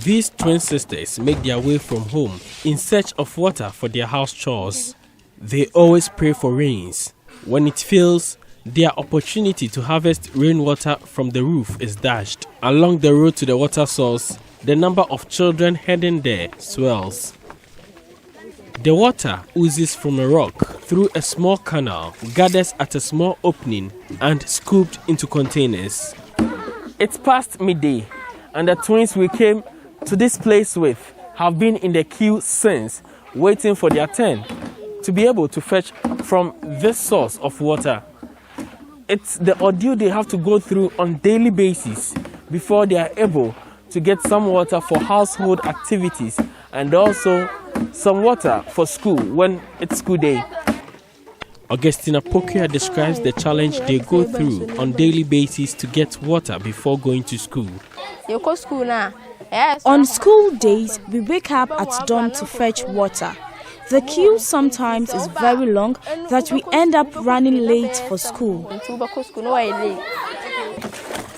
These twin sisters make their way from home in search of water for their house chores. They always pray for rains. When it fails, their opportunity to harvest rainwater from the roof is dashed. Along the road to the water source, the number of children heading there swells. The water oozes from a rock through a small canal, gathers at a small opening and scooped into containers. It's past midday and the twins we came to this place with have been in the queue since, waiting for their turn to be able to fetch from this source of water. It's the ordeal they have to go through on daily basis before they are able to get some water for household activities and also some water for school when it's school day. Augustina Pokia describes the challenge they go through on daily basis to get water before going to school. On school days, we wake up at dawn to fetch water. The queue sometimes is very long that we end up running late for school.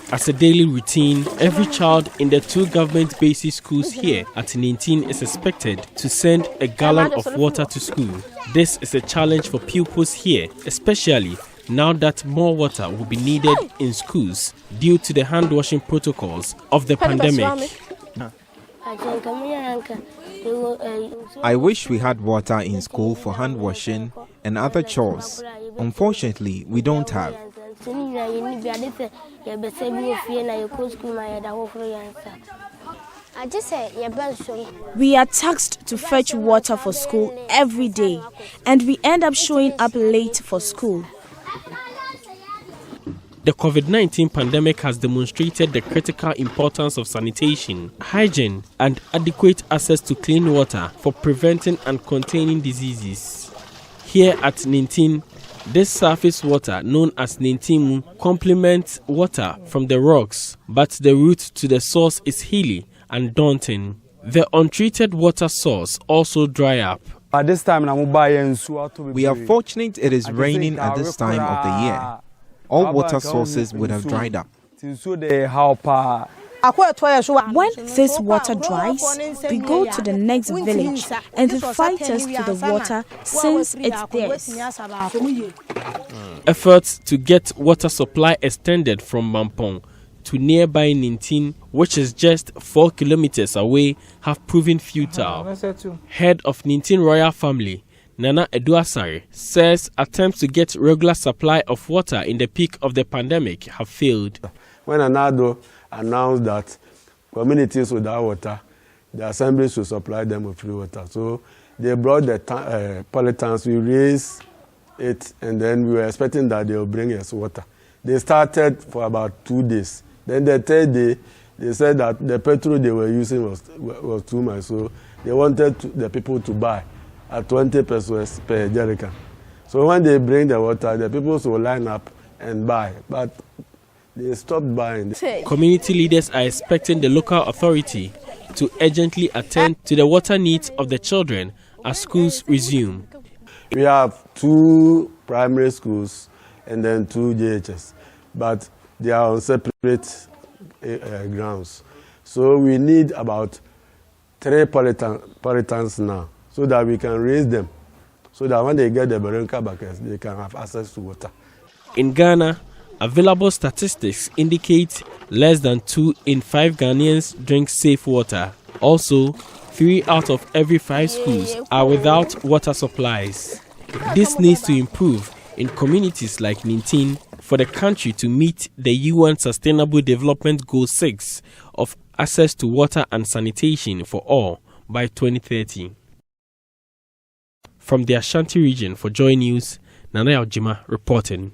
As a daily routine, every child in the 2 government basic schools here at Ninting is expected to send a gallon of water to school. This is a challenge for pupils here, especially now that more water will be needed in schools due to the hand washing protocols of the pandemic. I wish we had water in school for hand washing and other chores. Unfortunately, we don't have. We are tasked to fetch water for school every day, and we end up showing up late for school. The COVID-19 pandemic has demonstrated the critical importance of sanitation, hygiene, and adequate access to clean water for preventing and containing diseases. Here at Nintin, this surface water, known as Ninting, complements water from the rocks, but the route to the source is hilly and daunting. The untreated water source also dry up. At this time, we are fortunate it is raining at this time of the year. All water sources would have dried up. When this water dries, we go to the next village and the fighters to the water since it's theirs. Efforts to get water supply extended from Mampong to nearby Ningtin, which is just 4 kilometers away, have proven futile. Head of Ningtin royal family, Nana Eduasare, says attempts to get regular supply of water in the peak of the pandemic have failed. When Anado announced that communities without water, the assembly should supply them with free water. So they brought the polytanks, we raised it, and then we were expecting that they will bring us water. They started for about 2 days. Then the 3rd day, they said that the petrol they were using was too much, so they wanted the people to buy at 20 pesos per jerrycan. So when they bring the water, the people will line up and buy, but they stopped buying. Community leaders are expecting the local authority to urgently attend to the water needs of the children as schools resume. We have 2 primary schools and then 2 JHS, but they are on separate grounds. So we need about 3 polytanks now, so that we can raise them, so that when they get the Berenka buckets, they can have access to water. In Ghana, available statistics indicate less than 2 in 5 Ghanaians drink safe water. Also, 3 out of every 5 schools are without water supplies. This needs to improve in communities like Ninting for the country to meet the UN Sustainable Development Goal 6 of access to water and sanitation for all by 2030. From the Ashanti region for Joy News, Nana Aljima reporting.